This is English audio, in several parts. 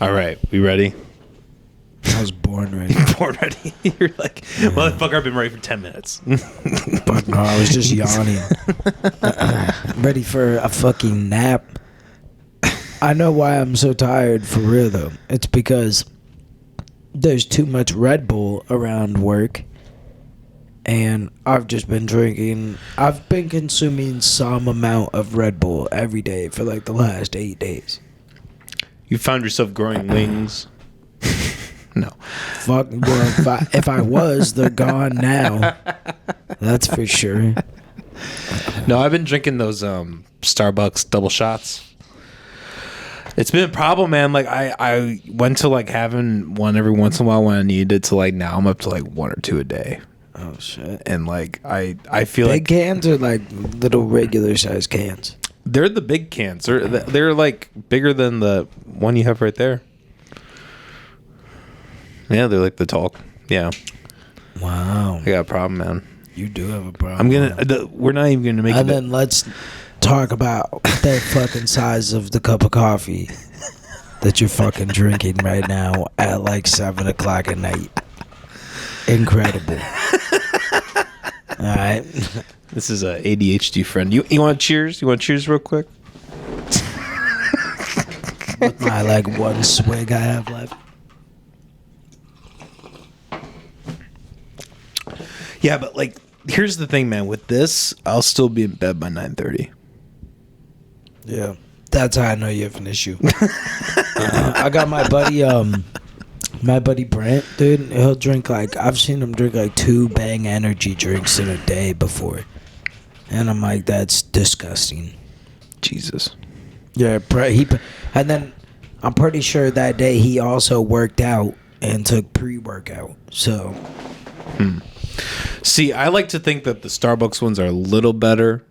All right, we ready? I was born ready. Born ready? You're like, motherfucker, I've been ready for 10 minutes. But no, I was just yawning. Ready for a fucking nap. I know why I'm so tired, for real, though. It's because there's too much Red Bull around work. And I've just been drinking. I've been consuming some amount of Red Bull every day for like the last 8 days. You found yourself growing wings? No. Fuck, well, if I was, they're gone now. That's for sure. No, I've been drinking those Starbucks double shots. It's been a problem, man. Like I went to like having one every once in a while when I needed it to like now I'm up to like 1 or 2 a day. Oh shit. And like I feel big like cans are like little regular size cans. They're the big cans. They're like bigger than the one you have right there. Yeah, they're like the tall. Yeah. Wow. I got a problem, man. You do have a problem. We're not even gonna make it. And then let's talk about the fucking size of the cup of coffee that you're fucking drinking right now at like 7 o'clock at night. Incredible. All right. This is a ADHD friend. You want cheers? You want cheers real quick? With my like one swig I have left. Yeah, but like, here's the thing, man. With this, I'll still be in bed by 9:30. Yeah, that's how I know you have an issue. I got my buddy Brent, dude. He'll drink like, I've seen him drink like 2 Bang energy drinks in a day before, and I'm like, that's disgusting. Jesus. Yeah, and then I'm pretty sure that day he also worked out and took pre-workout. So. See, I like to think that the Starbucks ones are a little better.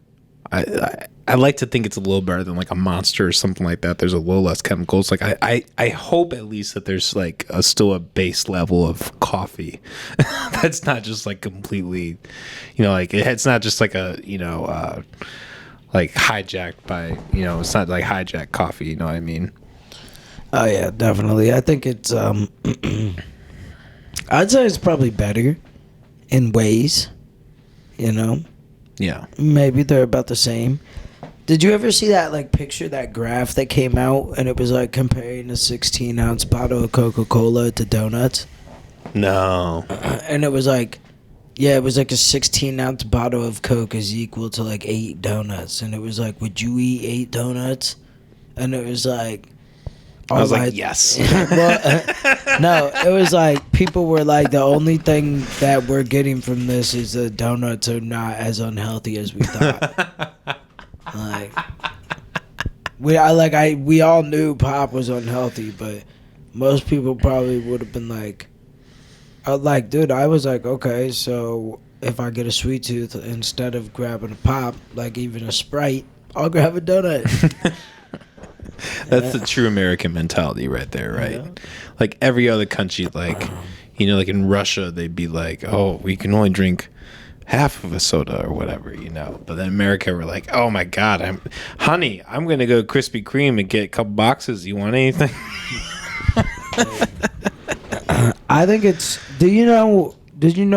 I like to think it's a little better than like a Monster or something like that. There's a little less chemicals. Like I hope at least that there's like still a base level of coffee that's not just like completely, like it's not just like a like hijacked by it's not like hijacked coffee. You know what I mean? Oh yeah, definitely. I think it's I'd say it's probably better in ways, Yeah. Maybe they're about the same. Did you ever see that like picture, that graph that came out, and it was like comparing a 16-ounce bottle of Coca-Cola to donuts? No. And it was like, yeah, it was like a 16-ounce bottle of Coke is equal to like 8 donuts, and it was like, would you eat 8 donuts? And it was like, I was like, yes. Well, no, it was like people were like, the only thing that we're getting from this is the donuts are not as unhealthy as we thought. We all knew pop was unhealthy, but most people probably would have been like, dude, I was like, okay, so if I get a sweet tooth, instead of grabbing a pop, like even a Sprite, I'll grab a donut. That's the true American mentality right there, right? Yeah. Like every other country, like, like in Russia, they'd be like, oh, we can only drink half of a soda or whatever, But then America, we're like, oh my God, I'm going to go Krispy Kreme and get a couple boxes. You want anything? I think did you know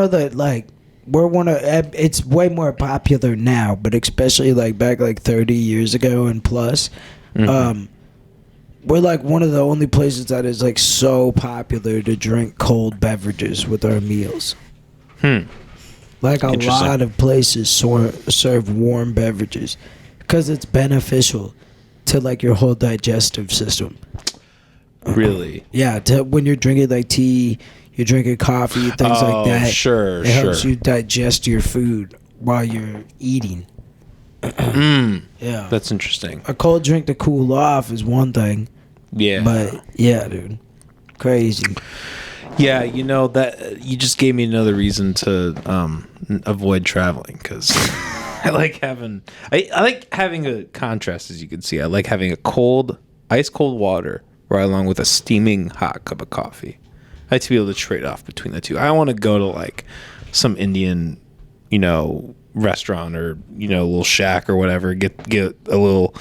that like it's way more popular now, but especially like back like 30 years ago and plus, we're like one of the only places that is like so popular to drink cold beverages with our meals. Like a lot of places serve warm beverages because it's beneficial to like your whole digestive system. Really? Yeah, when you're drinking like tea, you're drinking coffee, things like that. Sure, it helps you digest your food while you're eating. Yeah, that's interesting. A cold drink to cool off is one thing. Yeah, but yeah, dude, crazy. Yeah, that you just gave me another reason to avoid traveling because I like having a contrast, as you can see. I like having a ice cold water right along with a steaming hot cup of coffee. I like to be able to trade off between the two. I don't want to go to like some Indian, restaurant or a little shack or whatever, get a little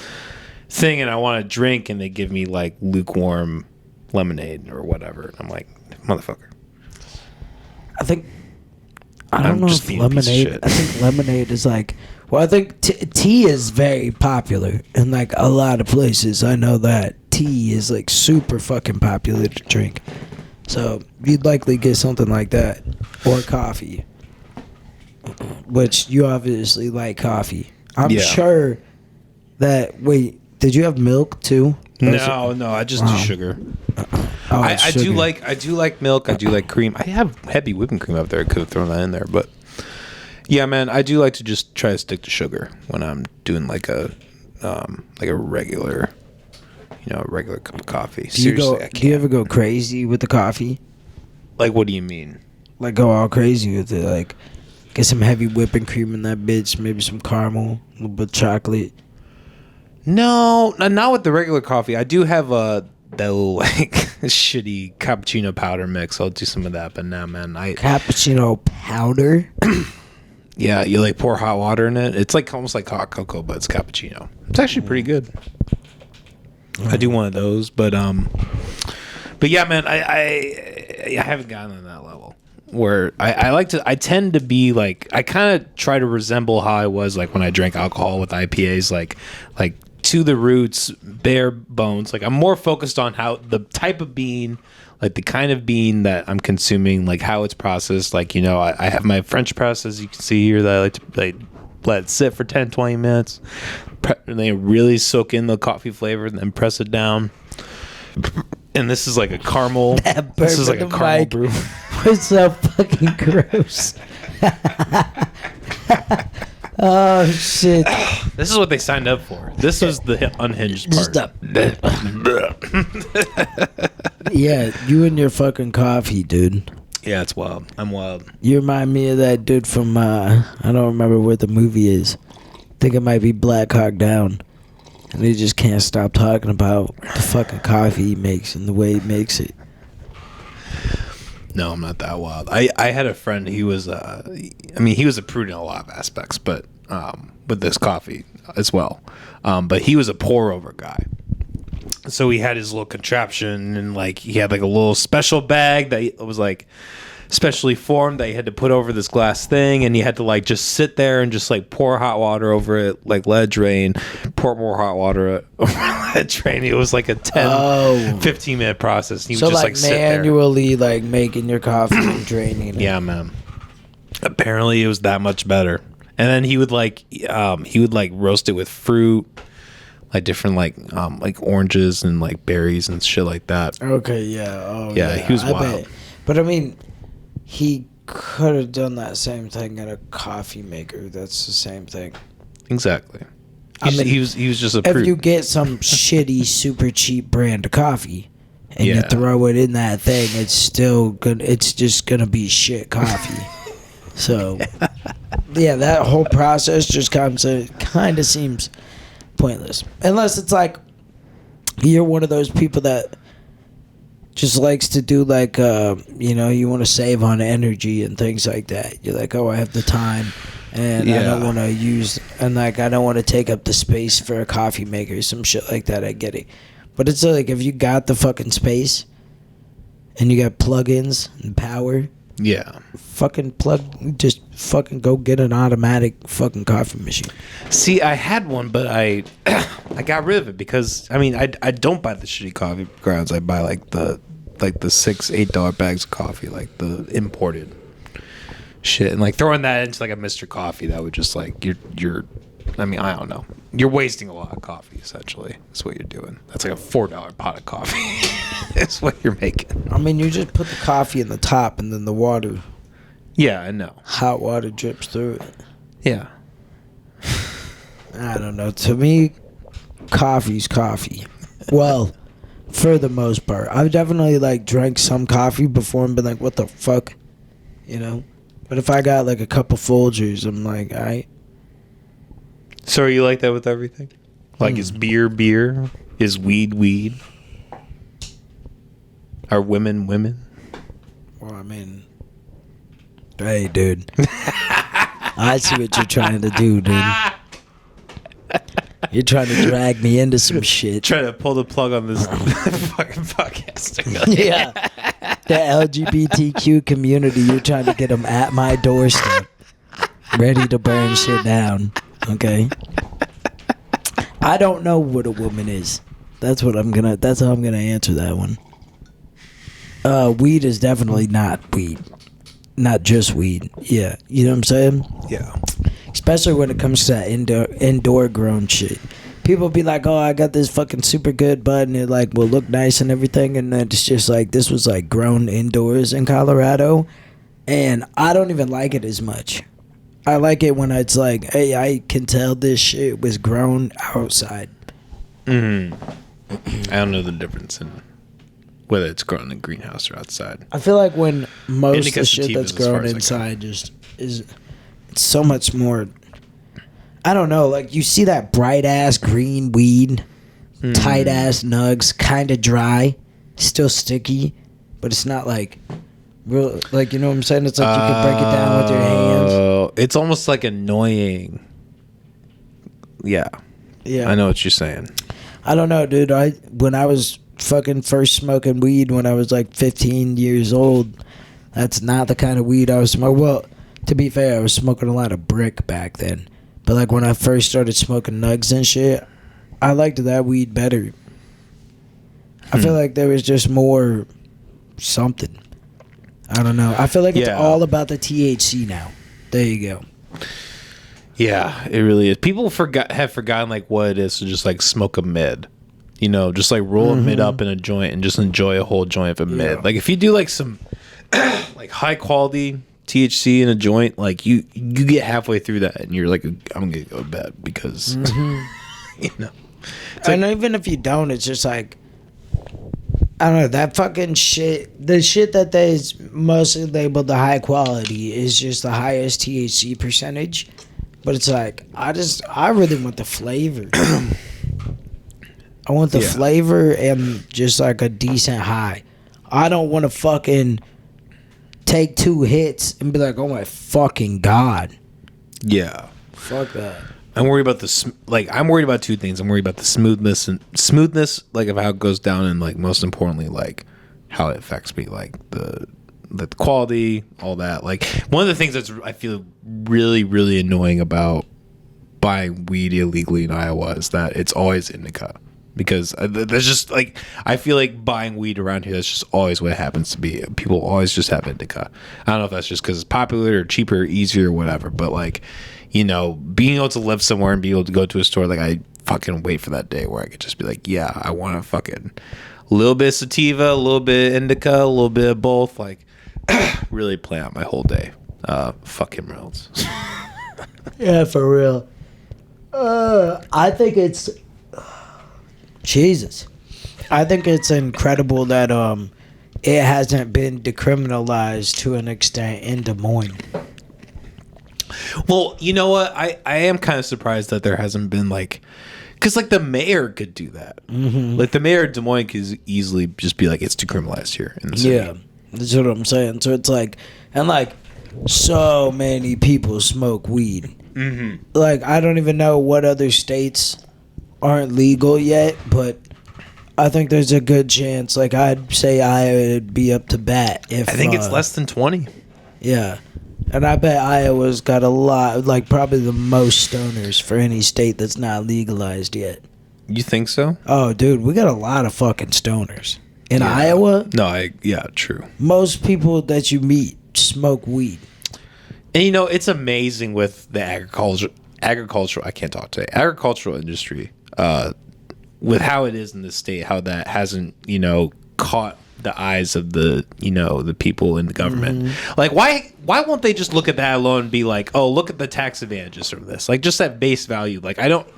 thing and I want to drink and they give me like lukewarm lemonade or whatever. And I'm like, motherfucker. I don't know if lemonade. I think lemonade is like. Well, I think tea is very popular in like a lot of places. I know that tea is like super fucking popular to drink. So you'd likely get something like that or coffee, which you obviously like coffee. I'm sure that. Wait, did you have milk too? No, I just do sugar. I do like milk. I do like cream. I have heavy whipping cream up there. I could have thrown that in there, but yeah, man, I do like to just try to stick to sugar when I'm doing like a regular, regular cup of coffee. Seriously, I can't. Do you ever go crazy with the coffee? Like, what do you mean? Like, go all crazy with it? Like, get some heavy whipping cream in that bitch, maybe some caramel, a little bit of chocolate. No, not with the regular coffee. I do have that little like shitty cappuccino powder mix. I'll do some of that, but nah, man, cappuccino powder. Yeah, you like pour hot water in it. It's like almost like hot cocoa, but it's cappuccino. It's actually pretty good. I do one of those, but yeah, man, I haven't gotten on that level where I tend to be like, I kind of try to resemble how I was like when I drank alcohol with IPAs, like to the roots, bare bones. Like I'm more focused on how the type of bean, like the kind of bean that I'm consuming, like how it's processed. Like, I have my French press, as you can see here, that I like to let it sit for 10, 20 minutes. And they really soak in the coffee flavor and then press it down. And this is like a caramel. This is like a caramel brew. It's so fucking gross. Oh shit! This is what they signed up for. This was the unhinged part. Yeah, you and your fucking coffee, dude. Yeah, it's wild. I'm wild. You remind me of that dude from I don't remember what the movie is. I think it might be Black Hawk Down. And he just can't stop talking about the fucking coffee he makes and the way he makes it. No, I'm not that wild. I had a friend. He was, he was a prude in a lot of aspects, but with this coffee as well. But he was a pour over guy. So he had his little contraption, and like he had like a little special bag that was like specially formed that you had to put over this glass thing, and you had to like just sit there and just like pour hot water over it, like let it drain, pour more hot water over let it drain. It was like a 15 minute process. He so would just like sit there. Manually like making your coffee and draining it. Yeah, man. Apparently it was that much better. And then he would roast it with fruit, like different like oranges and like berries and shit like that. Okay, yeah. Oh, yeah. He was wild. Bet. But I mean, he could have done that same thing at a coffee maker. That's the same thing. Exactly. He was just a prude. If you get some shitty, super cheap brand of coffee and you throw it in that thing, it's still good. It's just gonna be shit coffee. So, yeah, that whole process just kind of seems pointless. Unless it's like you're one of those people that just likes to do like, you want to save on energy and things like that. You're like, oh, I have the time and I don't want to use, and like, I don't want to take up the space for a coffee maker, some shit like that. I get it. But it's like, if you got the fucking space and you got plugins and power, just fucking go get an automatic fucking coffee machine. See, I had one, but I got rid of it because I don't buy the shitty coffee grounds. I buy like the $6-8 bags of coffee, like the imported shit, and like throwing that into like a Mr. Coffee, that would just like you're I don't know. You're wasting a lot of coffee, essentially. That's what you're doing. That's like a $4 pot of coffee. That's what you're making. I mean, you just put the coffee in the top and then the water. Yeah, I know. Hot water drips through it. Yeah. I don't know. To me, coffee's coffee. Well, for the most part. I've definitely like drank some coffee before and been like, what the fuck? But if I got like a cup of Folgers, I'm like, all right. So are you like that with everything? Like, is beer? Is weed? Are women? Well, I mean, hey, dude. I see what you're trying to do, dude. You're trying to drag me into some shit. Trying to pull the plug on this fucking podcast. Yeah. The LGBTQ community, you're trying to get them at my doorstep. Ready to burn shit down. Okay? I don't know what a woman is. That's how I'm gonna answer that one. Weed is definitely not weed. Not just weed. Yeah. You know what I'm saying? Yeah. Especially when it comes to that indoor grown shit. People be like, oh, I got this fucking super good bud and it like will look nice and everything, and then it's just like this was like grown indoors in Colorado, and I don't even like it as much. I like it when it's like, hey, I can tell this shit was grown outside. I don't know the difference in whether it's grown in a greenhouse or outside. I feel like when most of the shit that's grown inside just is, it's so much more. I don't know, like you see that bright ass green weed, tight ass nugs, kind of dry, still sticky, but it's not like real. Like, you know what I'm saying? It's like you can break it down with your hands. It's almost like annoying. Yeah. Yeah. I know what you're saying. I don't know, dude. When I was fucking first smoking weed when I was like 15 years old, that's not the kind of weed I was smoking. Well, to be fair, I was smoking a lot of brick back then. But like when I first started smoking nugs and shit, I liked that weed better. I feel like there was just more something. I don't know. I feel like it's all about the THC now. There you go. Yeah, it really is. People have forgotten like what it is to just like smoke a mid. You know, just like roll a mid up in a joint and just enjoy a whole joint of a mid. Like if you do like some like high quality THC in a joint, like you get halfway through that and you're like, I'm gonna go to bed because you know. And even if you don't, it's just like, I don't know, that fucking shit. The shit that is mostly labeled the high quality is just the highest THC percentage. But it's like, I really want the flavor. I want the flavor and just like a decent high. I don't want to fucking take 2 hits and be like, oh my fucking God. Yeah. Fuck that. I'm worried about I'm worried about 2 things. I'm worried about the smoothness, like of how it goes down, and like most importantly, like how it affects me, like the quality, all that. Like one of the things that's I feel really, really annoying about buying weed illegally in Iowa is that it's always indica. Because there's just like, I feel like buying weed around here, that's just always what it happens to be. People always just have indica. I don't know if that's just because it's popular or cheaper or easier or whatever, but like, you know, being able to live somewhere and be able to go to a store, like I fucking wait for that day where I could just be like, yeah, I want a fucking little bit of sativa, a little bit of indica, a little bit of both, like really plan out my whole day. Fucking roads. Yeah, for real. I think it's... Jesus. I think it's incredible that it hasn't been decriminalized to an extent in Des Moines. Well, you know what? I am kind of surprised that there hasn't been like, because like the mayor could do that. Like the mayor of Des Moines could easily just be like, it's decriminalized here in the city. Yeah, that's what I'm saying. So it's like, and like so many people smoke weed. Like I don't even know what other states aren't legal yet, but I think there's a good chance. Like I'd say I would be up to bat if I think it's less than 20. Yeah, and I bet Iowa's got a lot, like probably the most stoners for any state that's not legalized yet. You think so? Oh, dude, we got a lot of fucking stoners in Iowa. No, true. Most people that you meet smoke weed. And you know, it's amazing with the agricultural industry, with how it is in this state, how that hasn't, you know, caught the eyes of the, you know, the people in the government. Like, why won't they just look at that alone and be like, oh, look at the tax advantages from this? Like, just at base value. Like, I don't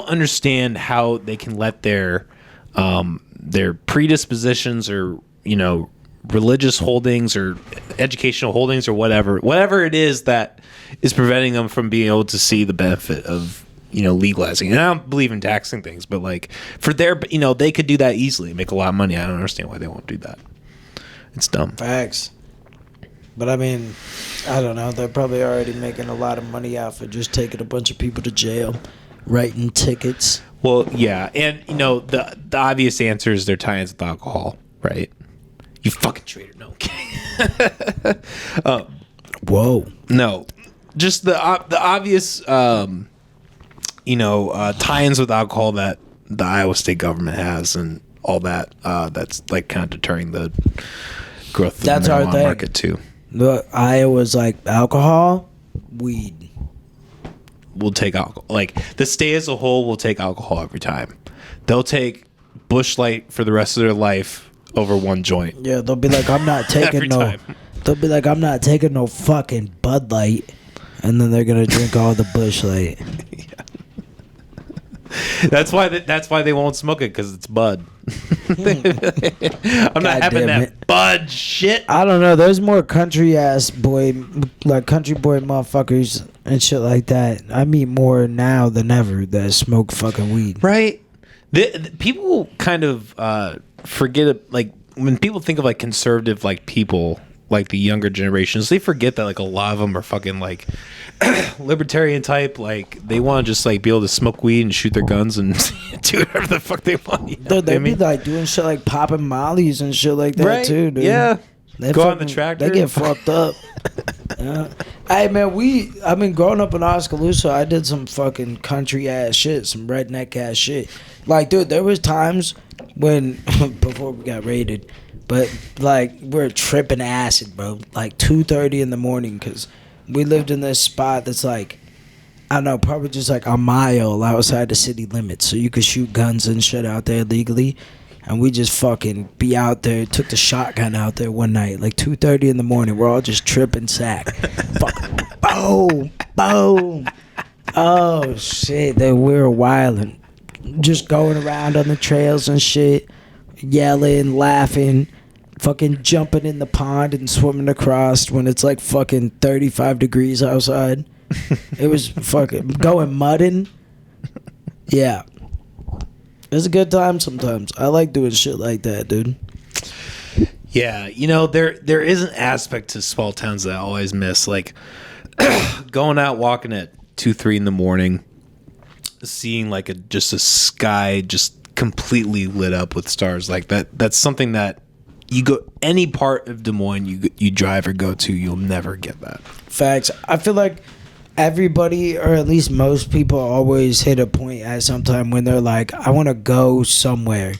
understand how they can let their predispositions or, you know, religious holdings or educational holdings or whatever it is that is preventing them from being able to see the benefit of, you know, legalizing. And I don't believe in taxing things, but like for their, you know, they could do that easily and make a lot of money. I don't understand why they won't do that. It's dumb. Facts. But I mean, I don't know. They're probably already making a lot of money off of just taking a bunch of people to jail writing tickets. Well, yeah, and you know the obvious answer is their tie-ins with alcohol, right? You fucking traitor! No, I'm kidding. Whoa. No, just the obvious, tie-ins with alcohol that the Iowa State government has and all that. That's like kind of deterring the growth of the marijuana market too. The Iowa's like alcohol, weed. Will take alcohol. Like the state as a whole will take alcohol every time. They'll take Busch Light for the rest of their life over one joint. Yeah, they'll be like, I'm not taking no. Time. They'll be like, I'm not taking no fucking Bud Light, and then they're gonna drink all the Busch Light. Yeah. That's why they won't smoke it, because it's Bud. I'm not having that Bud shit. I don't know. There's more country boy motherfuckers and shit like that. I meet more now than ever that smoke fucking weed. Right. The people kind of forget it. Like when people think of like conservative like people, like the younger generations, they forget that like a lot of them are fucking like libertarian type. Like they want to just like be able to smoke weed and shoot their guns and do whatever the fuck they want. You know they'd be like doing shit like popping mollies and shit like that, right? Too, dude. Yeah. Go on the tractor. They get fucked up. Hey man, I mean, growing up in Oskaloosa, I did some fucking country ass shit, some redneck ass shit. Like, dude, there was times when before we got raided, but like we're tripping acid, bro. Like 2:30 in the morning, because we lived in this spot that's like, I don't know, probably just like a mile outside the city limits, so you could shoot guns and shit out there legally. And we just fucking be out there. Took the shotgun out there one night, like 2:30 in the morning. We're all just tripping sack. Fucking boom, boom. Oh shit! We were wilding, just going around on the trails and shit, yelling, laughing, fucking jumping in the pond and swimming across when it's like fucking 35 degrees outside. It was fucking going mudding. Yeah. It's a good time sometimes. I like doing shit like that, dude. Yeah, you know, there is an aspect to small towns that I always miss. Like going out walking at 2-3 in the morning, seeing like just a sky just completely lit up with stars like that. That's something that you go any part of Des Moines you drive or go to, you'll never get that. Facts. I feel like everybody, or at least most people, always hit a point at some time when they're like, I want to go somewhere.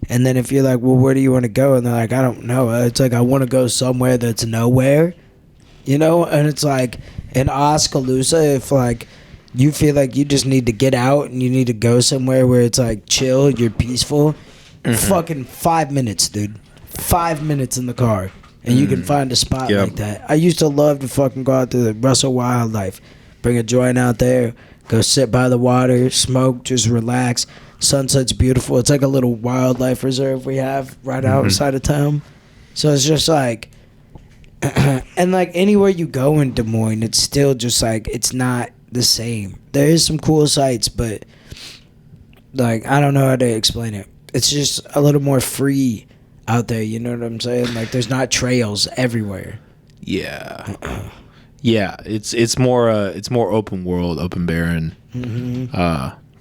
And then if you're like, well, where do you want to go? And they're like, I don't know. It's like, I want to go somewhere that's nowhere, you know? And it's like, in Oskaloosa, if like you feel like you just need to get out and you need to go somewhere where it's like chill, you're peaceful, fucking 5 minutes, dude. 5 minutes in the car. And you can find a spot like that. I used to love to fucking go out to the Russell Wildlife. Bring a joint out there, go sit by the water, smoke, just relax. Sunset's beautiful. It's like a little wildlife reserve we have right outside of town. So it's just like, and like anywhere you go in Des Moines, it's still just like, it's not the same. There is some cool sights, but like, I don't know how to explain it. It's just a little more free out there, you know what I'm saying? Like there's not trails everywhere. Yeah. Yeah, it's more open world, open barren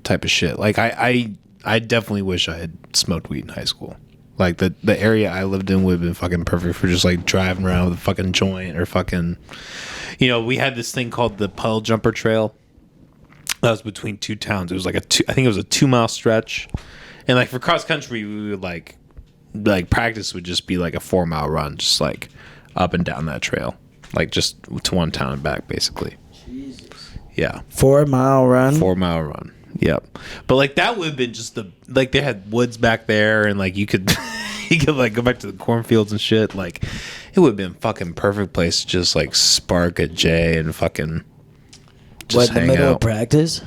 type of shit. Like I definitely wish I had smoked weed in high school. Like the area I lived in would have been fucking perfect for just like driving around with a fucking joint or fucking, you know, we had this thing called the Puddle Jumper Trail. That was between two towns. It was like I think it was a 2-mile stretch, and like for cross country we would like practice would just be like a 4-mile run, just like up and down that trail. Like just to one town and back, basically. Jesus. Yeah. 4-mile run? 4-mile run. Yep. But like that would have been just like they had woods back there and like you could like go back to the cornfields and shit. Like it would have been fucking perfect place to just like spark a J and fucking just hang out. In the middle of practice?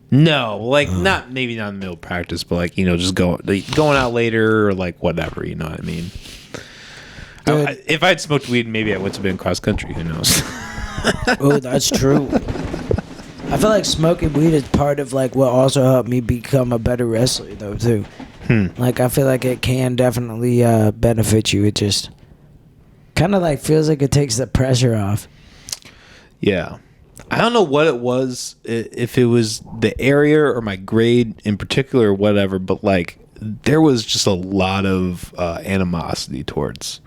No, like maybe not in the middle of practice, but like, you know, just going out later or like whatever, you know what I mean? If I'd smoked weed, maybe I would have been cross country. Who knows? Oh, that's true. I feel like smoking weed is part of like what also helped me become a better wrestler, though, too. Like I feel like it can definitely benefit you. It just kind of like feels like it takes the pressure off. Yeah, I don't know what it was, if it was the area or my grade in particular or whatever, but like there was just a lot of animosity towards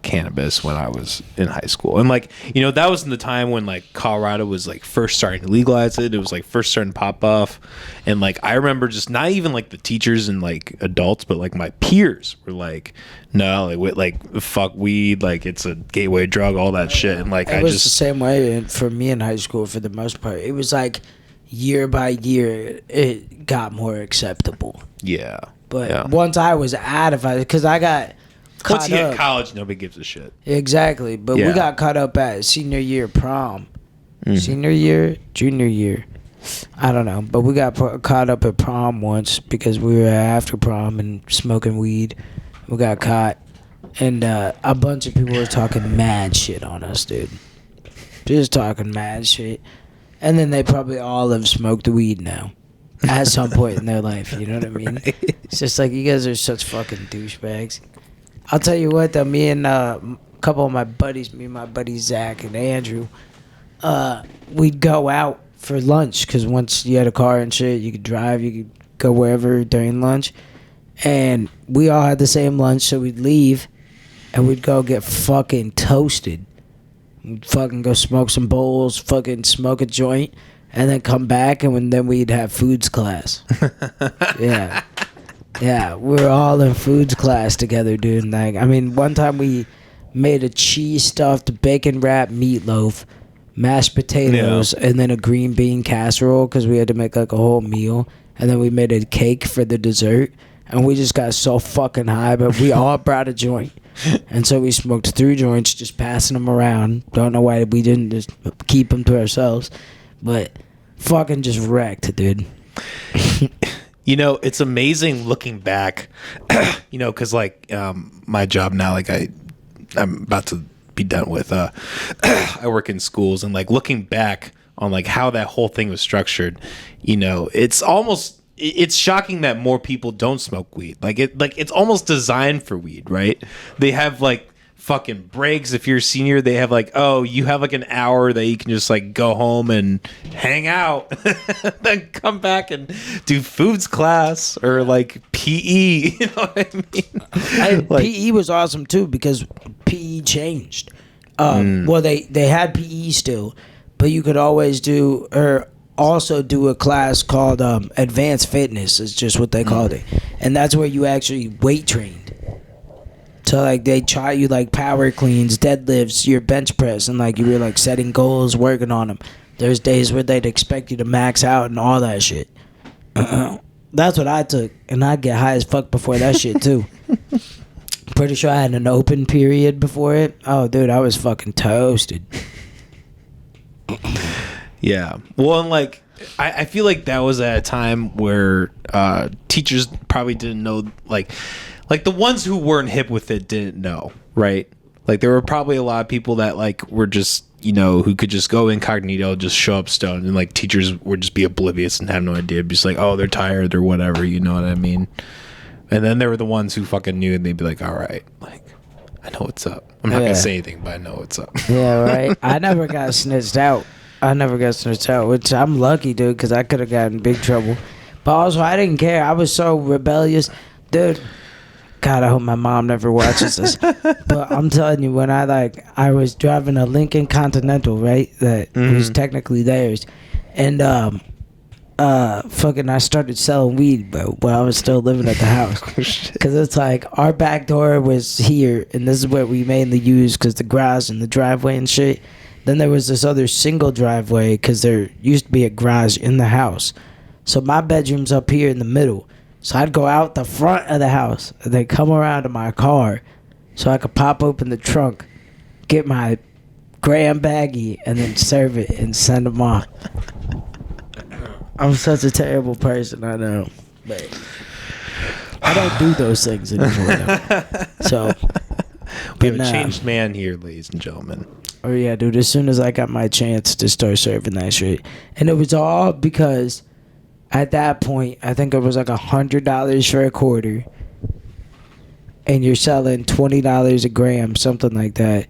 cannabis when I was in high school. And like, you know, that was in the time when like Colorado was like first starting to legalize it. It was like first starting to pop off. And like, I remember just not even like the teachers and like adults, but like my peers were like, no, like fuck weed, like it's a gateway drug, all that shit. And like, it was the same way for me in high school for the most part. It was like year by year, it got more acceptable. Yeah. But once I was out of it, because I got once you hit college, nobody gives a shit. Exactly. But we got caught up at senior year prom. Senior year, junior year. I don't know. But we got caught up at prom once because we were after prom and smoking weed. We got caught. And a bunch of people were talking mad shit on us, dude. Just talking mad shit. And then they probably all have smoked weed now. At some point in their life. You know what I mean? Right. It's just like, you guys are such fucking douchebags. I'll tell you what, though, me and a couple of my buddies, me and my buddies Zach and Andrew, we'd go out for lunch because once you had a car and shit, you could drive, you could go wherever during lunch. And we all had the same lunch, so we'd leave and we'd go get fucking toasted. We'd fucking go smoke some bowls, fucking smoke a joint, and then come back, and then we'd have foods class. Yeah. Yeah, we were all in foods class together, dude. Like, I mean, one time we made a cheese stuffed bacon wrapped meatloaf, mashed potatoes, and then a green bean casserole because we had to make like a whole meal. And then we made a cake for the dessert, and we just got so fucking high, but we all brought a joint. And so we smoked 3 joints, just passing them around. Don't know why we didn't just keep them to ourselves, but fucking just wrecked, dude. You know, it's amazing looking back, you know, because like my job now, like I'm about to be done with, I work in schools, and like looking back on like how that whole thing was structured, you know, it's shocking that more people don't smoke weed. It's almost designed for weed, right? They have like fucking breaks. If you're a senior, they have like, oh, you have like an hour that you can just like go home and hang out, then come back and do foods class or like PE. You know what I mean? PE was awesome too because PE changed. Well, they had PE still, but you could always do or also do a class called advanced fitness is just what they called it, and that's where you actually weight trained. So like they try you like power cleans, deadlifts, your bench press, and like you were like setting goals, working on them. There's days where they'd expect you to max out and all that shit. That's what I took, and I'd get high as fuck before that shit too. Pretty sure I had an open period before it. Oh, dude, I was fucking toasted. Yeah. Well, and like I feel like that was at a time where teachers probably didn't know like the ones who weren't hip with it didn't know, right? Like there were probably a lot of people that like were just, you know, who could just go incognito, just show up stoned, and like teachers would just be oblivious and have no idea, just like, oh, they're tired or whatever, you know what I mean? And then there were the ones who fucking knew, and they'd be like, all right, like I know what's up. I'm not gonna say anything, but I know what's up. Yeah, right. I never got snitched out, which I'm lucky, dude, because I could have gotten in big trouble. But also, I didn't care. I was so rebellious, dude. God, I hope my mom never watches this. But I'm telling you, when I was driving a Lincoln Continental, right? That was technically theirs. And fucking I started selling weed, but while I was still living at the house. Because it's like our back door was here, and this is what we mainly used because the garage and the driveway and shit. Then there was this other single driveway because there used to be a garage in the house. So my bedroom's up here in the middle. So I'd go out the front of the house and then come around to my car so I could pop open the trunk, get my gram baggie, and then serve it and send them off. I'm such a terrible person, I know. But I don't do those things anymore. So we have a changed man here, ladies and gentlemen. Oh yeah, dude, as soon as I got my chance to start serving that shit. And it was all because at that point, I think it was like $100 for a quarter, and you're selling $20 a gram, something like that.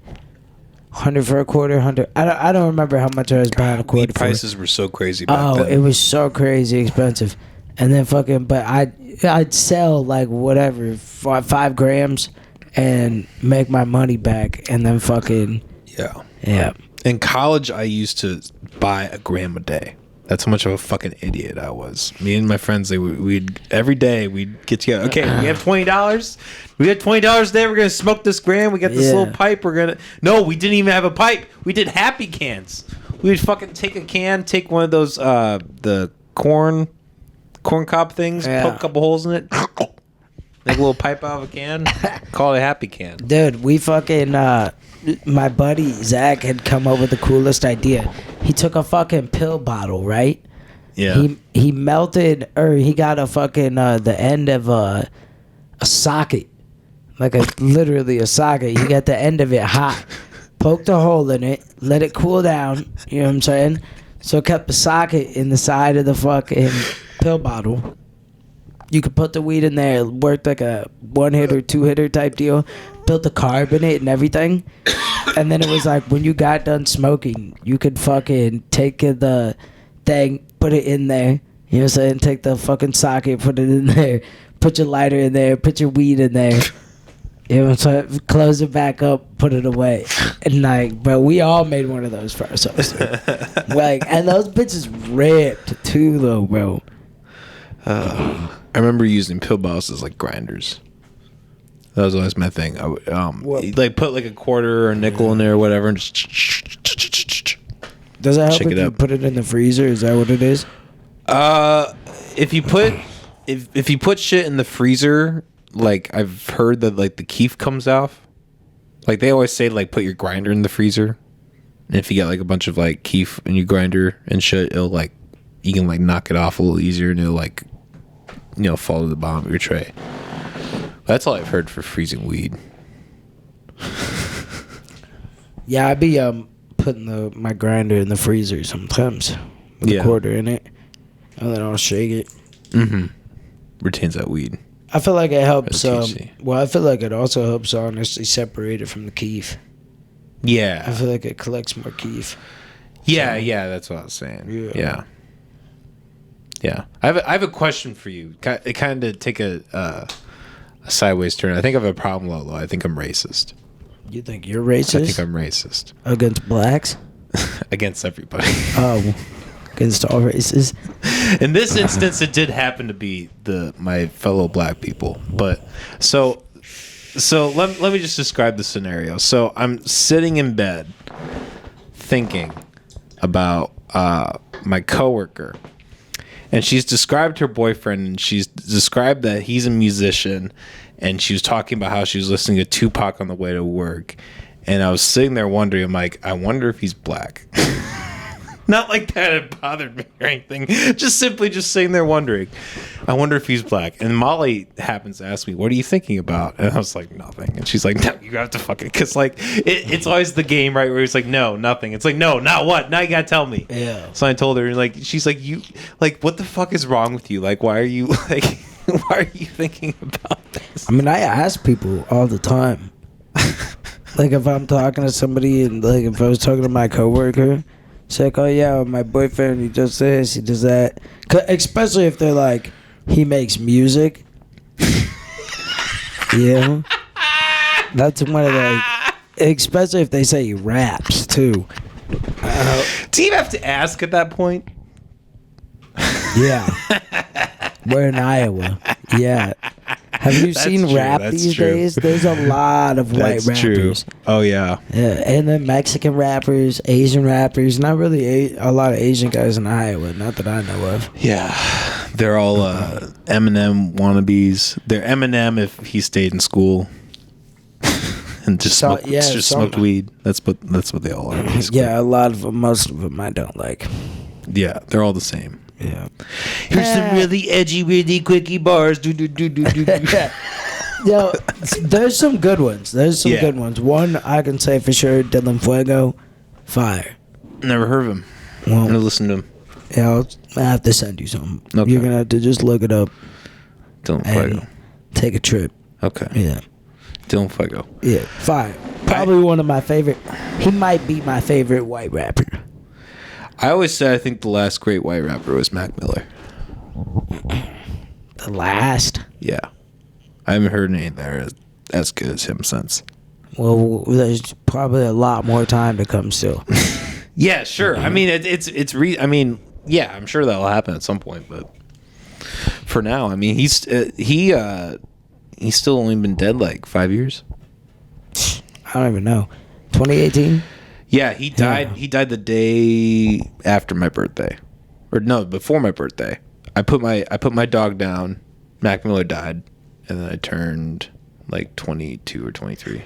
100 for a quarter, 100. I don't remember how much I was buying a quarter Weed for. prices were so crazy back then. It was so crazy expensive. And then fucking, but I'd sell like whatever, 5 grams and make my money back. And then fucking. Yeah. In college, I used to buy a gram a day. That's how much of a fucking idiot I was. Me and my friends, we'd every day we'd get together. Okay, we have $20. We got $20 today. We're gonna smoke this gram. We got this little pipe. No, we didn't even have a pipe. We did happy cans. We would fucking take a can, take one of those the corn cob things, poke a couple holes in it, make a little pipe out of a can, call it a happy can. Dude, we fucking my buddy Zach had come up with the coolest idea. He took a fucking pill bottle, right? Yeah. He melted, or he got a fucking the end of a socket, like literally a socket. He got the end of it hot, poked a hole in it, let it cool down. You know what I'm saying? So it kept the socket in the side of the fucking pill bottle. You could put the weed in there. It worked like a 1-hitter, 2-hitter type deal. Built the carb in it and everything. And then it was like when you got done smoking, you could fucking take the thing, put it in there. You know what I'm saying? Take the fucking socket, put it in there. Put your lighter in there. Put your weed in there. You know what I'm saying? Close it back up, put it away. And like, bro, we all made one of those for ourselves. Like, and those bitches ripped too, though, bro. I remember using pill bottles as like grinders. That was always my thing. I would like put like a quarter or a nickel in there or whatever, and just does that help shake if it you up. put it in the freezer? Is that what it is? If you put shit in the freezer, like I've heard that like the keef comes off. Like they always say, like put your grinder in the freezer, and if you get like a bunch of like keef in your grinder and shit, it'll like you can like knock it off a little easier, and it'll like fall to the bottom of your tray. That's all I've heard for freezing weed. Yeah, I'd be putting my grinder in the freezer sometimes with a quarter in it, and then I'll shake it. Mm-hmm. Retains that weed. I feel like it helps. OTC. I feel like it also helps honestly separate it from the keef. Yeah. I feel like it collects more keef. Yeah, that's what I was saying. Yeah. I have a question for you. It kind of take a sideways turn. I think I have a problem, LoLo. I think I'm racist. You think you're racist? I think I'm racist. Against blacks? Against everybody. Oh, against all races. In this instance, it did happen to be my fellow black people. But so let me just describe the scenario. So I'm sitting in bed thinking about my coworker. And she's described her boyfriend, and she's described that he's a musician, and she was talking about how she was listening to Tupac on the way to work. And I was sitting there wondering, I'm like, I wonder if he's black. Not like that it bothered me or anything. Just sitting there wondering, I wonder if he's black. And Molly happens to ask me, what are you thinking about? And I was like, nothing. And she's like, no, you have to fucking, because like, it's always the game, right? Where it's like, no, nothing. It's like, no, not what? Now you got to tell me. Yeah. So I told her, and like, she's like, you, like, what the fuck is wrong with you? Like, why are you, like, why are you thinking about this? I mean, I ask people all the time. Like, if I'm talking to somebody, and like, if I was talking to my coworker, it's like, oh yeah, my boyfriend, he does this, he does that. Especially if they're like, he makes music. Yeah. That's one of the, especially if they say he raps too. Do you have to ask at that point? Yeah. We're in Iowa. Yeah. Have you seen true, rap that's these true. days? There's a lot of white That's true. rappers. Oh yeah. Yeah, and then Mexican rappers, Asian rappers. Not really a lot of Asian guys in Iowa, not that I know of. Yeah, they're all Eminem wannabes. They're Eminem if he stayed in school and just smoked weed. That's what they all are. Basically. Yeah, a lot of them, most of them I don't like. Yeah, they're all the same. Yeah. Here's some really edgy, really quickie bars. Do. Yo, there's some good ones. Good ones. One I can say for sure, Dylan Fuego, fire. Never heard of him. Well, I'm gonna listen to him. Yeah, I have to send you something. Okay. You're gonna have to just look it up. Dylan Fuego. Take a trip. Okay. Yeah. Dylan Fuego. Yeah, fire. Probably one of my favorite. He might be my favorite white rapper. I always say I think the last great white rapper was Mac Miller. The last? Yeah. I haven't heard any there as good as him since. Well, there's probably a lot more time to come still. Yeah, sure. I mean, I mean, yeah, I'm sure that'll happen at some point, but for now, I mean, he's still only been dead like 5 years. I don't even know. 2018? Yeah, he died. Yeah. He died the day after my birthday, or no, before my birthday. I put my dog down. Mac Miller died, and then I turned like 22 or 23.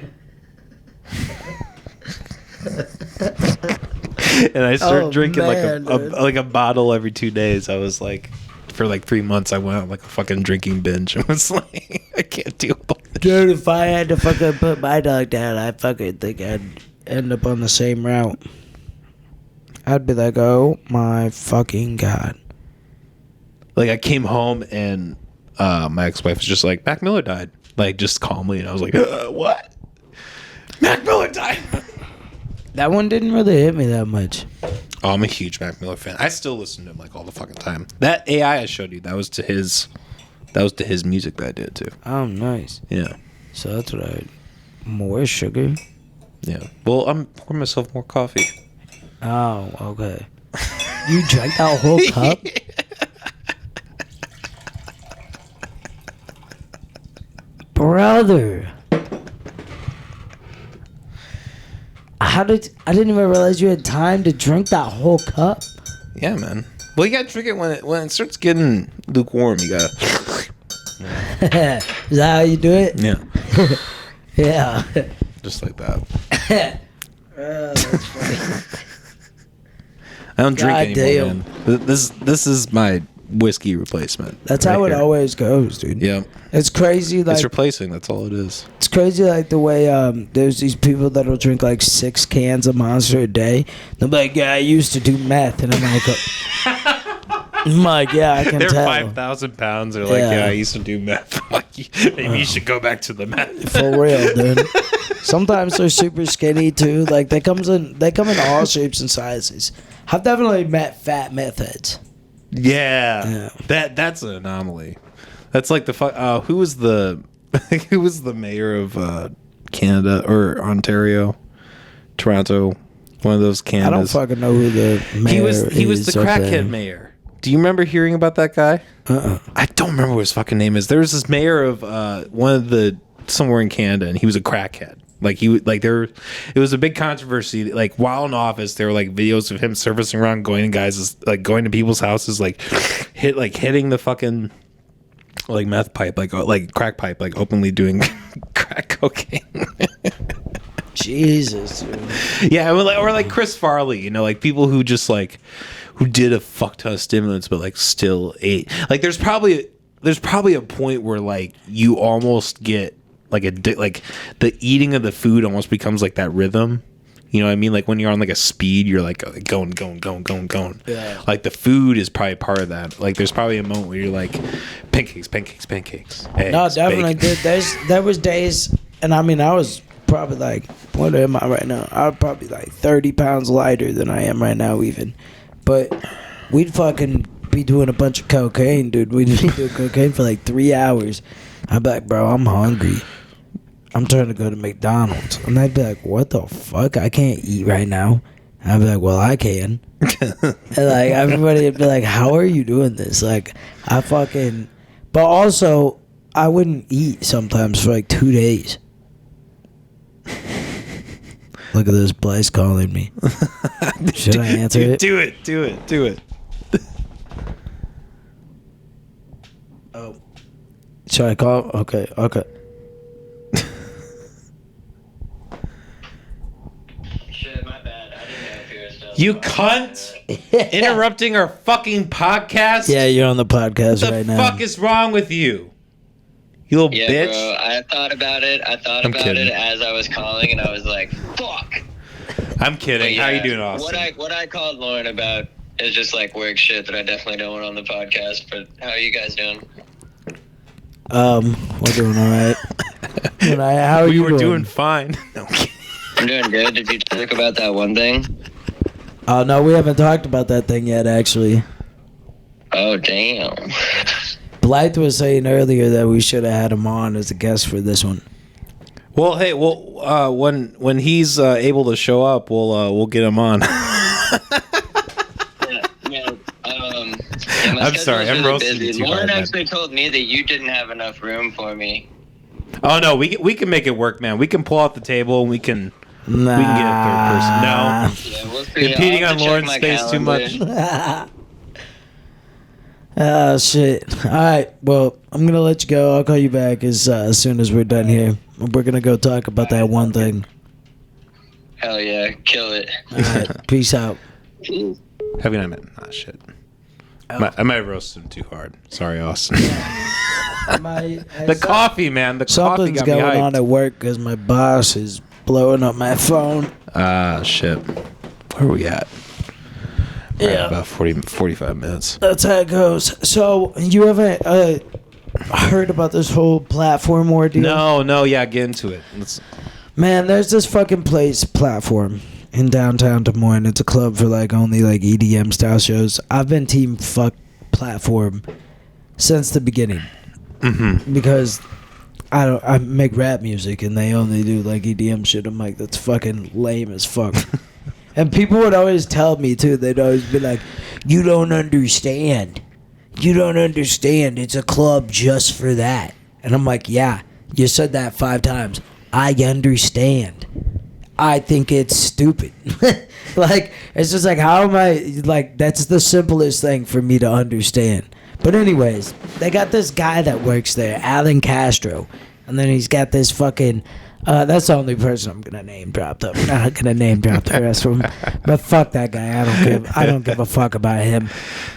And I started drinking like a bottle every 2 days. I was like, for like 3 months, I went on like a fucking drinking binge. I was like, I can't deal with all this. Dude, if I had to fucking put my dog down, I fucking think I'd end up on the same route. I'd be like, oh my fucking God. Like, I came home and my ex-wife was just like, Mac Miller died. Like, just calmly. And I was like, what? Mac Miller died. That one didn't really hit me that much. Oh, I'm a huge Mac Miller fan. I still listen to him like all the fucking time. That AI I showed you, that was to his music that I did too. Oh, nice. Yeah. So that's what more sugar? Yeah. Well, I'm pouring myself more coffee. Oh, okay. You drank that whole cup? Brother. I didn't even realize you had time to drink that whole cup. Yeah, man. Well, you gotta drink it when it starts getting lukewarm. You gotta. Is that how you do it? Yeah. Yeah. Just like that. That's funny. I don't drink anymore, man. This is my whiskey replacement. That's right how it always goes, dude. Yeah. It's crazy. Like, it's replacing. That's all it is. It's crazy, like the way there's these people that'll drink like 6 cans of Monster a day. They'll be like, "Yeah, I used to do meth," and I'm like, "Yeah, I can They're tell." 5,000 pounds. They're like, "Yeah, I used to do meth." I'm like, maybe you should go back to the meth. For real, dude. Sometimes they're super skinny too. Like they come in all shapes and sizes. I've definitely met fat meth heads. Yeah. That's an anomaly. That's like who was the mayor of Canada or Ontario, Toronto, one of those Canadas. I don't fucking know who the mayor is. He was the crackhead mayor. Do you remember hearing about that guy? I don't remember what his fucking name is. There was this mayor of somewhere in Canada, and he was a crackhead. Like it was a big controversy. Like while in office, there were like videos of him surfacing around, going to people's houses, hitting the fucking like meth pipe, like crack pipe, like openly doing crack cocaine. Jesus, dude. Yeah, or like Chris Farley, you know, like people who just like who did a fuck ton of stimulants, but like still ate. Like there's probably a point where like you almost get like the eating of the food almost becomes like that rhythm. You know what I mean? Like when you're on like a speed, you're like going. Yeah. Like the food is probably part of that. Like there's probably a moment where you're like pancakes. Eggs, no, definitely. Dude, there was days, and I mean I was probably like, what am I right now? I'm probably like 30 pounds lighter than I am right now even. But we'd fucking be doing a bunch of cocaine, dude. We'd be doing cocaine for like 3 hours. I'd be like, bro, I'm hungry. I'm trying to go to McDonald's. And they'd be like, what the fuck? I can't eat right now. And I'd be like, well, I can. And like everybody would be like, how are you doing this? Like but also I wouldn't eat sometimes for like 2 days. Look at this, Blyce calling me. Should I answer it? Do it. Oh. Should I call? Okay. Shit, my bad. I didn't know if you were still... You cunt! Interrupting our fucking podcast? Yeah, you're on the podcast right now. What the fuck is wrong with you? You little bitch. Bro, I thought about it. It as I was calling, and I was like, fuck! I'm kidding. Yeah, how you doing, Austin? What I called Lauren about is just like work shit that I definitely don't want on the podcast, but how are you guys doing? We're doing all right. How are you doing? We were doing fine. No, I'm kidding. I'm doing good. Did you talk about that one thing? Oh, no, we haven't talked about that thing yet, actually. Oh, damn. Blythe was saying earlier that we should have had him on as a guest for this one. Well, hey, when he's able to show up, we'll get him on. I'm sorry, I'm roasting you too hard. Lauren actually told me that you didn't have enough room for me. Oh no, we can make it work, man. We can pull out the table and we can get a third person. No, Yeah, we'll see. impeding I'll on have to check Lauren's my space too much. calendar. Oh, shit. All right, well, I'm going to let you go. I'll call you back as soon as we're done here. We're going to go talk about that one thing. Hell yeah, kill it. All right, peace out. Have a good night, man. Ah, shit. I might have roasted him too hard. Sorry, Austin. The coffee, man. The coffee Something's got me going on hyped. at work because my boss is blowing up my phone. Ah, shit. Where are we at? We're Yeah. at about 45 minutes. That's how it goes. So, you haven't heard about this whole platform ordeal? No, yeah, get into it. Man, there's this fucking place, Platform, in downtown Des Moines. It's a club for only EDM style shows. I've been team fuck Platform since the beginning. Mm-hmm. Because I make rap music and they only do EDM shit. I'm like, that's fucking lame as fuck. And people would always tell me too, they'd always be like, you don't understand. You don't understand. It's a club just for that. And I'm like, yeah, you said that 5 times. I understand. I think it's stupid. It's just how am I, that's the simplest thing for me to understand. But anyways, they got this guy that works there, Alan Castro. And then he's got this fucking, that's the only person I'm gonna name drop though. I'm not gonna name drop the rest of them. But fuck that guy. I don't give a fuck about him.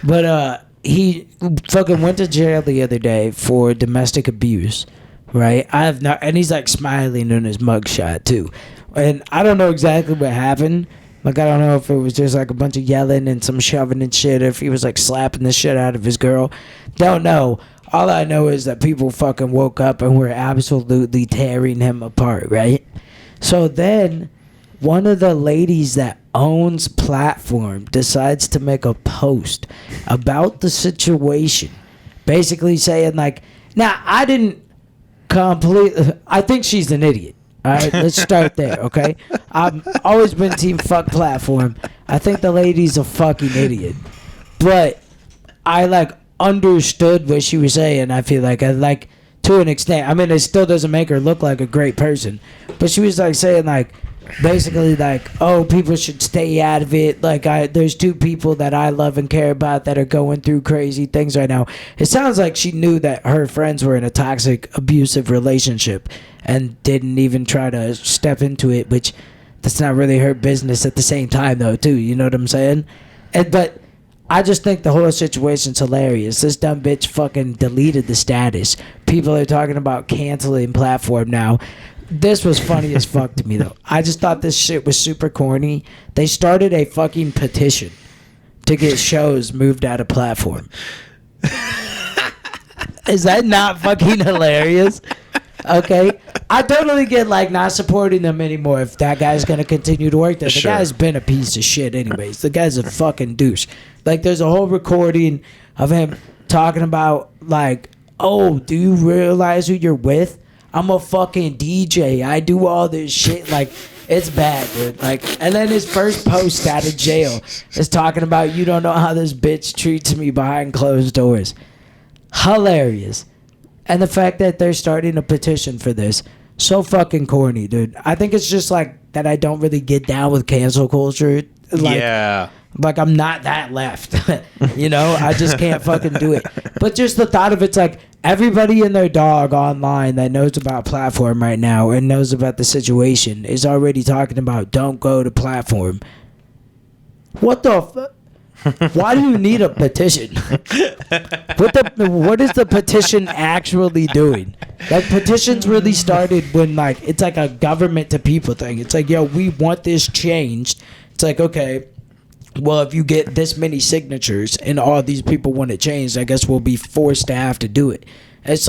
But he fucking went to jail the other day for domestic abuse. Right? And he's smiling in his mugshot too. And I don't know exactly what happened. I don't know if it was just a bunch of yelling and some shoving and shit, or if he was slapping the shit out of his girl. Don't know. All I know is that people fucking woke up and were absolutely tearing him apart, right? So then, one of the ladies that owns Platform decides to make a post about the situation. Basically saying now I didn't completely, I think she's an idiot. All right, let's start there, okay? I've always been team fuck Platform. I think the lady's a fucking idiot. But I understood what she was saying. I feel to an extent. I mean, it still doesn't make her look like a great person. But she was saying basically oh, people should stay out of it. There's 2 people that I love and care about that are going through crazy things right now. It sounds like she knew that her friends were in a toxic, abusive relationship and didn't even try to step into it, which that's not really her business at the same time though too, you know what I'm saying? But I just think the whole situation's hilarious. This dumb bitch fucking deleted the status. People are talking about canceling Platform now. This was funny as fuck to me though. I just thought this shit was super corny. They started a fucking petition to get shows moved out of Platform. Is that not fucking hilarious? Okay, I totally get not supporting them anymore if that guy's gonna continue to work there. The guy's been a piece of shit anyways. The guy's a fucking douche. There's a whole recording of him talking about oh, do you realize who you're with? I'm a fucking DJ. I do all this shit. It's bad, dude. And then his first post out of jail is talking about you don't know how this bitch treats me behind closed doors. Hilarious. And the fact that they're starting a petition for this, so fucking corny, dude. I think it's just that I don't really get down with cancel culture. Yeah. I'm not that left. I just can't fucking do it. But just the thought of it's everybody and their dog online that knows about Platform right now and knows about the situation is already talking about don't go to Platform. What the fuck? Why do you need a petition? What is the petition actually doing? Petitions really started when it's a government to people thing. It's yo, we want this changed. It's okay, well, if you get this many signatures and all these people want it changed, I guess we'll be forced to have to do it. It's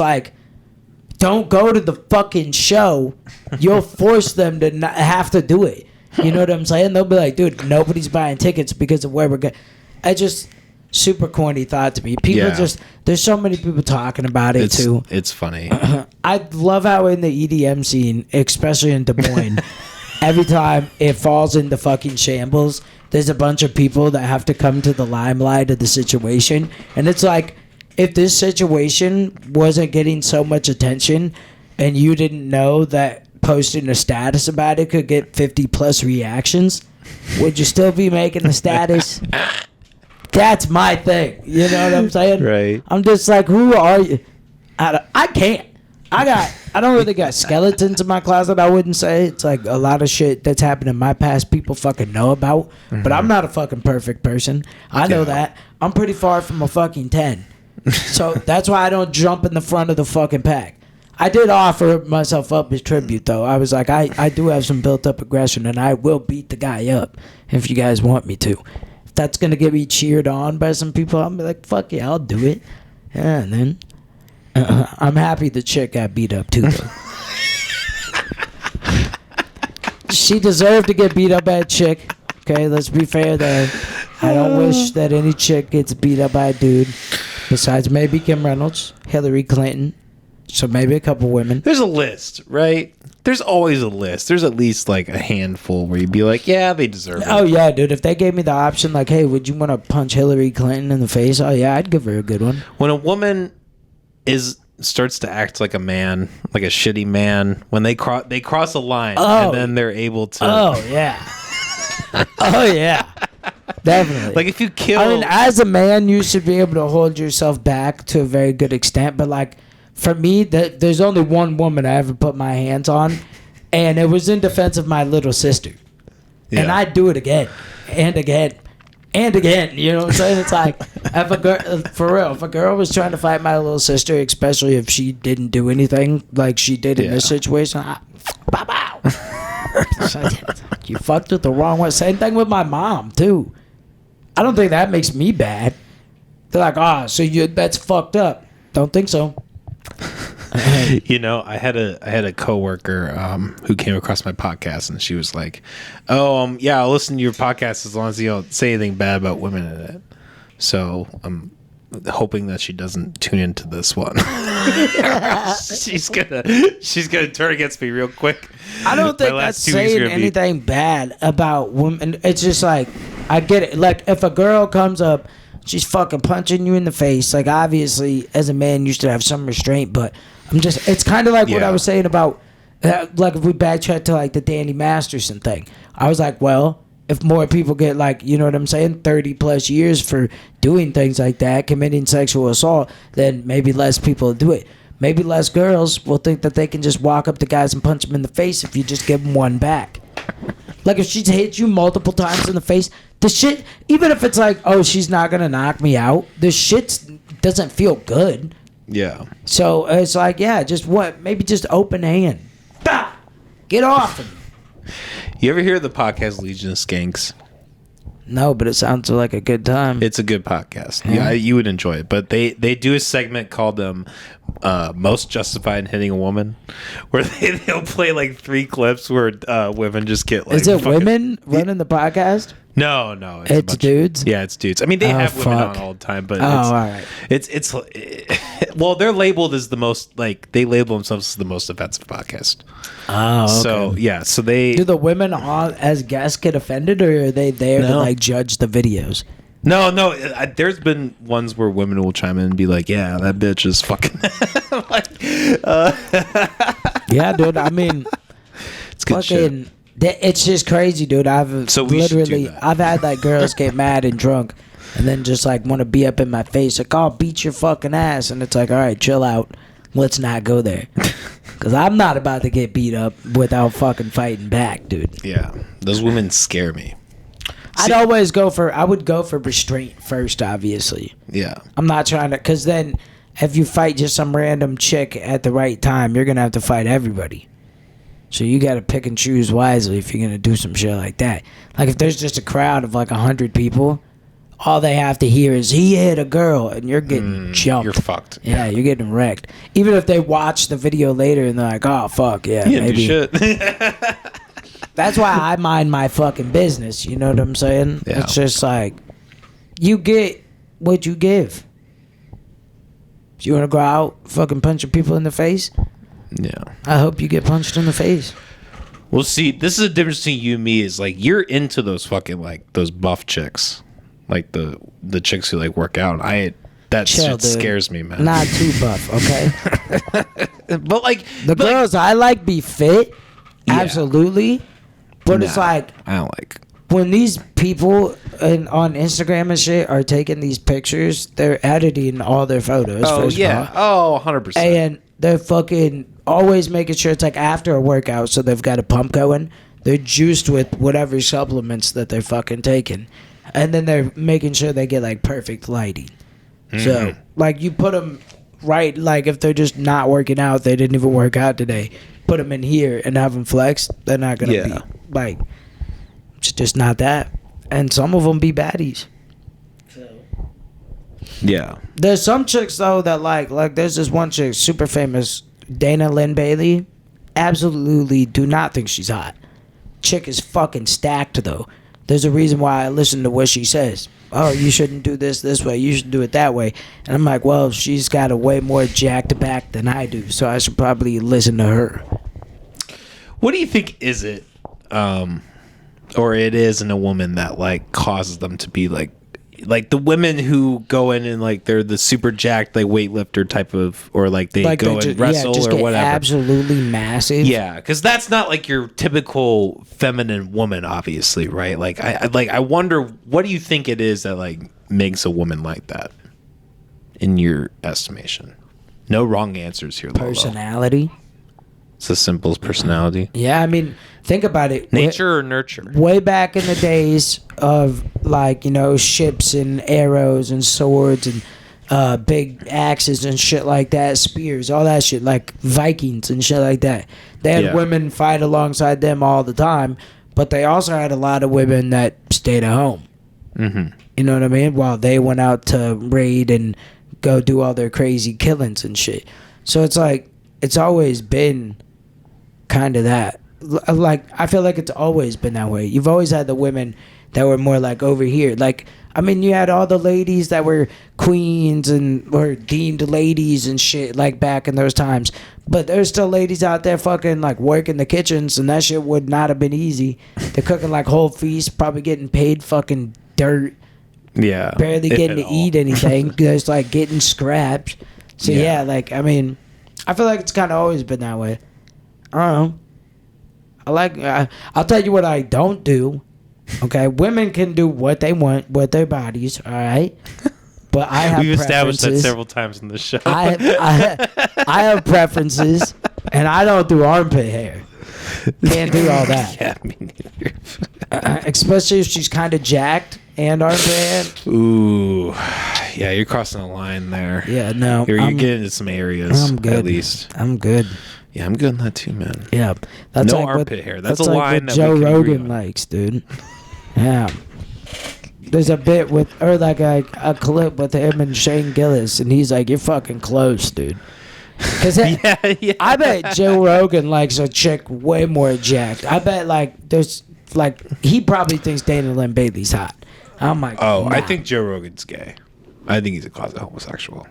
don't go to the fucking show, you'll force them to not have to do it. You know what I'm saying? They'll be like, dude, nobody's buying tickets because of where we're going. I just super corny thought to me. People just, there's so many people talking about it too. It's funny. I love how in the EDM scene, especially in Des Moines, every time it falls into fucking shambles, there's a bunch of people that have to come to the limelight of the situation. And it's like, if this situation wasn't getting so much attention and you didn't know that posting a status about it could get 50 plus reactions, would you still be making the status? That's my thing. You know what I'm saying? Right. I'm just like, who are you? I can't. I don't really got skeletons in my closet, I wouldn't say. It's like a lot of shit that's happened in my past people fucking know about. But I'm not a fucking perfect person. I know that. I'm pretty far from a fucking 10. So that's why I don't jump in the front of the fucking pack. I did offer myself up as tribute, though. I was like, I do have some built-up aggression, and I will beat the guy up if you guys want me to. If that's going to get me cheered on by some people, I'll be like, fuck yeah, I'll do it. Yeah, and then I'm happy the chick got beat up, too, though. She deserved to get beat up by a chick. Okay, let's be fair there. I don't wish that any chick gets beat up by a dude. Besides maybe Kim Reynolds, Hillary Clinton. So maybe a couple women. There's a list, right? There's always a list. There's at least like a handful where you'd be like, yeah, they deserve it. Oh, yeah, dude. If they gave me the option, like, hey, would you want to punch Hillary Clinton in the face? Oh, yeah, I'd give her a good one. When a woman starts to act like a man, like a shitty man, when they cross a line and then they're able to. Oh, yeah. Oh, yeah. Definitely. Like if you kill. I mean, as a man, you should be able to hold yourself back to a very good extent. But like, for me, there's only one woman I ever put my hands on, and it was in defense of my little sister. Yeah. And I'd do it again, and again, and again. You know what I'm saying? It's like, if a girl, for real, if a girl was trying to fight my little sister, especially if she didn't do anything like she did in this situation, bow. You fucked with the wrong one. Same thing with my mom, too. I don't think that makes me bad. They're like, so that's fucked up. Don't think so. You know, I had a coworker who came across my podcast, and she was like, yeah, I'll listen to your podcast as long as you don't say anything bad about women in it. So I'm hoping that she doesn't tune into this one. she's gonna turn against me real quick. I don't think that's saying anything bad about women. It's just like, I get it. Like, if a girl comes up, she's fucking punching you in the face. Like, obviously, as a man, you should have some restraint. But it's kind of like what I was saying about, like, if we backtrack to, like, the Danny Masterson thing. I was like, well, if more people get, like, you know what I'm saying, 30 plus years for doing things like that, committing sexual assault, then maybe less people do it. Maybe less girls will think that they can just walk up to guys and punch them in the face if you just give them one back. Like, if she's hit you multiple times in the face, the shit, even if it's like, she's not going to knock me out, the shit doesn't feel good. Yeah. So it's like, maybe just open hand. Bah! Get off of me. You ever hear the podcast Legion of Skanks? No, but it sounds like a good time. It's a good podcast. Yeah, you would enjoy it. But they do a segment called Most Justified in Hitting a Woman, where they'll play like 3 clips where women just get like. Is it women running the podcast? No, it's dudes. Yeah, it's dudes. I mean, they have women on all the time, but all right. It's well, they're labeled as the most, like, they label themselves as the most offensive podcast. Oh, okay. So yeah, so they do the women on as guests get offended, or are they there to like judge the videos? No. There's been ones where women will chime in and be like, "Yeah, that bitch is fucking." Yeah, dude. I mean, it's good shit. It's just crazy, dude. I've had like girls get mad and drunk, and then just like want to be up in my face, like, "I'll beat your fucking ass," and it's like, all right, chill out. Let's not go there, because I'm not about to get beat up without fucking fighting back, dude. Yeah, those women scare me. I would go for restraint first, obviously. Yeah. I'm not trying to, because then if you fight just some random chick at the right time, you're going to have to fight everybody. So you got to pick and choose wisely if you're going to do some shit like that. Like, if there's just a crowd of like 100 people, all they have to hear is he hit a girl, and you're getting jumped. You're fucked. Yeah, you're getting wrecked. Even if they watch the video later and they're like, oh fuck yeah, You maybe. didn't do shit. That's why I mind my fucking business. You know what I'm saying? Yeah. It's just like you get what you give. If you want to go out, fucking punching people in the face, Yeah. I hope you get punched in the face. Well, see, this is the difference between you and me. Is like you're into those fucking like those buff chicks, like the chicks who like work out. That Chill, shit dude. scares me, man. Not too buff, okay? But like The girls I like be fit, Yeah. absolutely. But it's Nah, like I don't like. when these people on Instagram and shit are taking these pictures, they're editing all their photos. Oh first of yeah. all. Oh, 100%. And they're fucking always making sure it's like after a workout, so they've got a pump going. They're juiced with whatever supplements that they're fucking taking. And then they're making sure they get like perfect lighting. So, like, you put them right, like, if they're just not working out, they didn't even work out today, put them in here and have them flex, they're not going to be, like, it's just not that. And some of them be baddies. Yeah. There's some chicks, though, that, like, there's this one chick, super famous, Dana Lynn Bailey. Absolutely do not think she's hot. Chick is fucking stacked, though. There's a reason why I listen to what she says. Oh, you shouldn't do this way. You should do it that way. And I'm like, well, she's got a way more jacked back than I do, so I should probably listen to her. What do you think is it, or it is in a woman that like causes them to be like the women who go in and like they're the super jacked like weightlifter type of, or like they Like go they and wrestle just or get whatever. absolutely massive. Yeah, because that's not like your typical feminine woman, obviously, right? Like I wonder, what do you think it is that like makes a woman like that, in your estimation? No wrong answers here, Lolo. Personality. It's as simple as personality. Yeah, I mean, think about it. Nature or nurture? Way back in the days of, like, you know, ships and arrows and swords and big axes and shit like that, spears, all that shit, like Vikings and shit like that. They had women fight alongside them all the time, but they also had a lot of women that stayed at home. Mm-hmm. You know what I mean? While they went out to raid and go do all their crazy killings and shit. So it's like, it's always been kind of that. Like, I feel like it's always been that way. You've always had the women that were more like over here. Like, I mean, you had all the ladies that were queens and were deemed ladies and shit, like back in those times. But there's still ladies out there fucking like working the kitchens, and that shit would not have been easy. They're cooking like whole feasts, probably getting paid fucking dirt. Yeah. Barely getting to eat anything. Just like getting scrapped. So yeah, like, I mean, I feel like it's kind of always been that way. I don't know. I'll tell you what I don't do. Okay, women can do what they want with their bodies. All right, but I have. We've established that preferences. several times in the show. I have preferences, and I don't do armpit hair. Can't do all that. Yeah, me neither. Especially if she's kind of jacked and armpit hair. Ooh, yeah, you're crossing a line there. Yeah, no. You're getting into some areas. I'm good. At least. I'm good. Yeah, I'm good on that too, man. Yeah, that's No like armpit hair. That's a like line what that Joe we can agree Rogan on. likes, dude. Yeah. There's a bit with, or like a clip with him and Shane Gillis, and he's like, "You're fucking close, dude." Because I bet Joe Rogan likes a chick way more jacked. I bet like there's like he probably thinks Dana Lynn Bailey's hot. I'm like, Oh, I nah. think Joe Rogan's gay. I think he's a closet homosexual.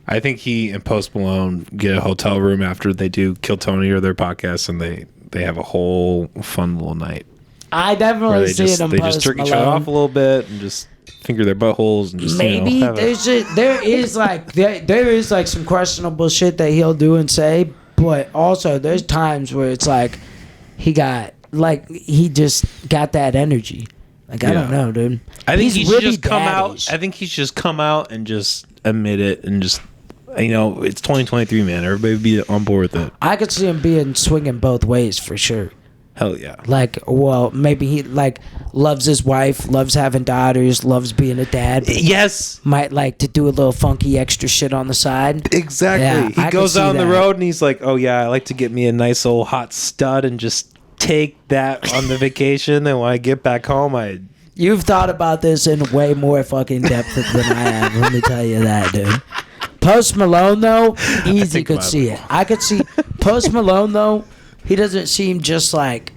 I think he and Post Malone get a hotel room after they do Kill Tony or their podcast, and they have a whole fun little night I where definitely they see just it on they just Post jerk each other Malone. off a little bit and just finger their buttholes and just Maybe have there is like some questionable shit that he'll do and say, but also there's times where it's like he just got that energy. Like, I don't know, dude. I think he should really just come daddish. out. I think he should just come out and just admit it and just, you know, it's 2023, man. Everybody be on board with it. I could see him being swinging both ways for sure. Hell yeah. Like, well, maybe he like loves his wife, loves having daughters, loves being a dad. But Yes. might like to do a little funky extra shit on the side. Exactly. Yeah, I He could goes see out on the that. road and he's like, "Oh yeah, I like to get me a nice old hot stud and just take that on the vacation. And when I get back home, I You've thought about this in way more fucking depth than I have. Let me tell you that, dude. Post Malone, though, easy could see it. I could see Post Malone, though. He doesn't seem just like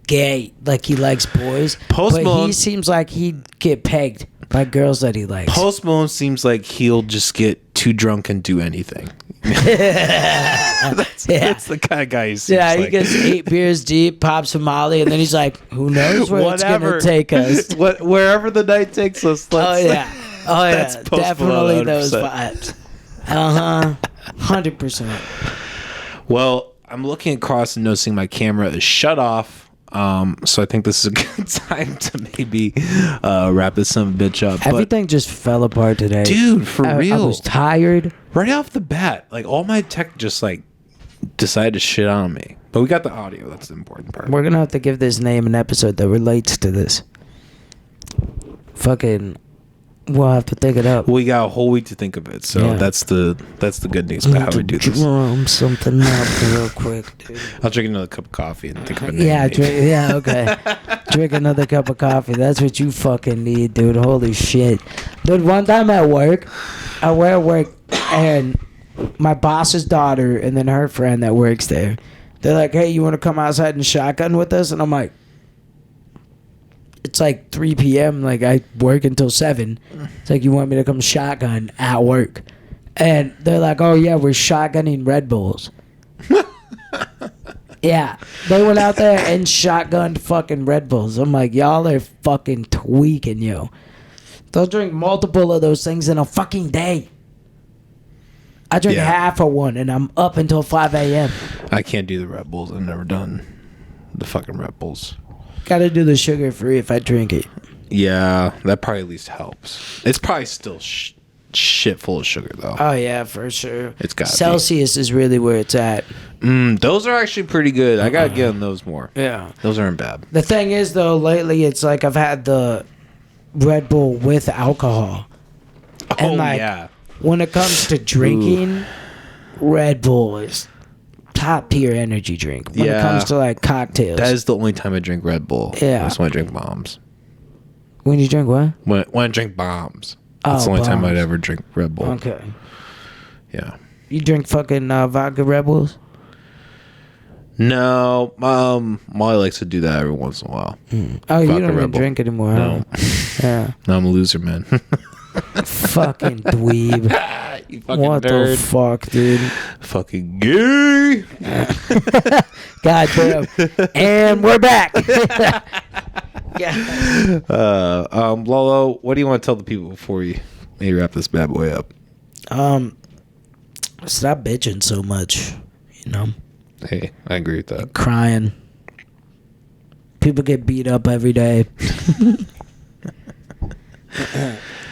gay, like he likes boys. Post Malone, he seems like he'd get pegged by girls that he likes. Post Malone seems like he'll just get too drunk and do anything. That's the kind of guy he seems he like. gets 8 beers deep, pops a Molly, and then he's like, who knows where it's going to take us. Wherever the night takes us. Oh, yeah. That's Post Definitely Malone, those vibes. 100%. Well, I'm looking across and noticing my camera is shut off. So I think this is a good time to maybe wrap this son of a bitch up. Everything just fell apart today. Dude, for real. I was tired. Right off the bat, like all my tech just like decided to shit on me. But we got the audio. That's the important part. We're going to have to give this name an episode that relates to this. Fucking... We'll have to think it up. We got a whole week to think of it, so that's the good news about how we do this. Drum something up real quick, dude. I'll drink another cup of coffee and think of it. Okay. Drink another cup of coffee. That's what you fucking need, dude. Holy shit, dude. One time at work, I were at work, and my boss's daughter and then her friend that works there, they're like, "Hey, you want to come outside and shotgun with us?" And I'm like, it's like 3 p.m. Like, I work until 7. It's like, you want me to come shotgun at work? And they're like, oh, yeah, we're shotgunning Red Bulls. Yeah. They went out there and shotgunned fucking Red Bulls. I'm like, y'all are fucking tweaking, yo. They'll drink multiple of those things in a fucking day. I drink half of one, and I'm up until 5 a.m. I can't do the Red Bulls. I've never done the fucking Red Bulls. Gotta do the sugar free if I drink it. Yeah, that probably at least helps. It's probably still shit full of sugar, though. Oh, yeah, for sure. It's got Celsius is really where it's at. Those are actually pretty good. I gotta get on those more. Yeah. Those aren't bad. The thing is, though, lately it's like I've had the Red Bull with alcohol. And when it comes to drinking, Red Bull is top tier energy drink. When it comes to like cocktails. That is the only time I drink Red Bull. Yeah. That's when I drink bombs. When you drink what? When I drink bombs. That's the only time I'd ever drink Red Bull. Okay. Yeah. You drink fucking vodka Red Bulls? No. Molly likes to do that every once in a while. Oh, you don't even drink anymore, No. Huh? Yeah. No, I'm a loser, man. Fucking dweeb. You fucking what nerd. the fuck, dude? Fucking gay. God damn. And we're back. Yeah. Lolo, what do you want to tell the people before you maybe wrap this bad boy up? Stop bitching so much, you know? Hey, I agree with that. Crying. People get beat up every day.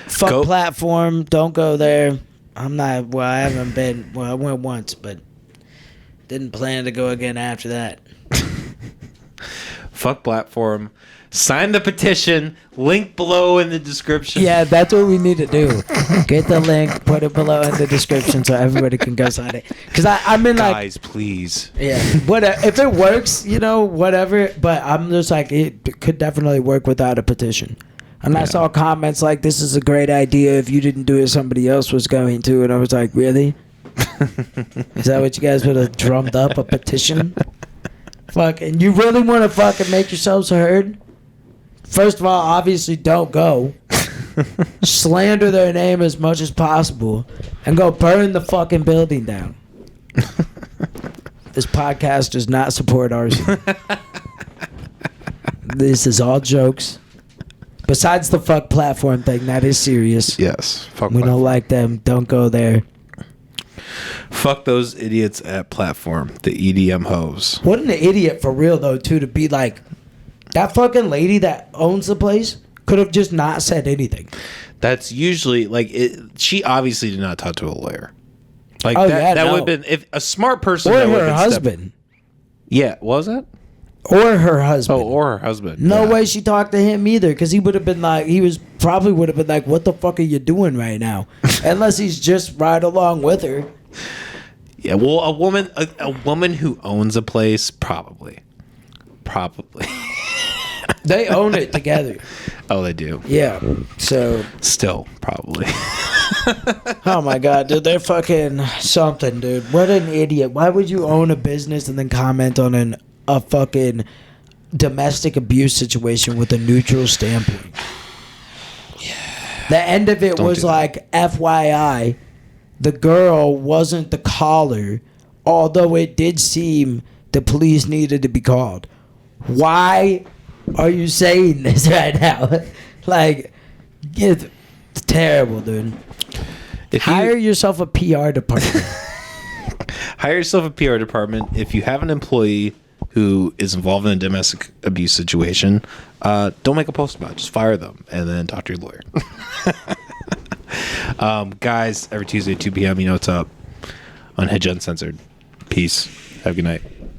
Fuck platform. Don't go there. I'm not. Well, I haven't been. Well, I went once, but didn't plan to go again after that. Fuck platform. Sign the petition. Link below in the description. Yeah, that's what we need to do. Get the link, put it below in the description so everybody can go sign it. Because I'm in like, guys, please. Yeah, whatever. If it works, you know, whatever. But I'm just like, it could definitely work without a petition. And I saw comments like, this is a great idea. If you didn't do it, somebody else was going to. And I was like, really? Is that what you guys would have drummed up, a petition? Fucking, you really want to fucking make yourselves heard? First of all, obviously don't go. Slander their name as much as possible. And go burn the fucking building down. This podcast does not support arson. This is all jokes. Besides the fuck platform thing, that is serious. Yes. Fuck we don't like them. Don't go there. Fuck those idiots at platform. The EDM hoes. What an idiot for real, though, too, to be like, that fucking lady that owns the place could have just not said anything. That's usually, like, she obviously did not talk to a lawyer. Like, Oh, that yeah, would no. have been, if a smart person. Or that would've her been husband. Yeah, what was that? Or her husband. Oh, or her husband. No yeah. way she talked to him either, because he would have been like, probably would have been like, what the fuck are you doing right now? Unless he's just right along with her. Yeah, well, a woman who owns a place, probably. They own it together. Oh, they do. Yeah. So. Still, probably. Oh my god, dude, they're fucking something, dude. What an idiot. Why would you own a business and then comment on a fucking domestic abuse situation with a neutral standpoint? Yeah. The end of it was like, FYI, the girl wasn't the caller, although it did seem the police needed to be called. Why are you saying this right now? Like, it's terrible, dude. Hire yourself a PR department. Hire yourself a PR department. If you have an employee who is involved in a domestic abuse situation, don't make a post about it. Just fire them and then talk to your lawyer. Guys, every Tuesday at 2 p.m., you know what's up. Unhinged Uncensored. Peace. Have a good night.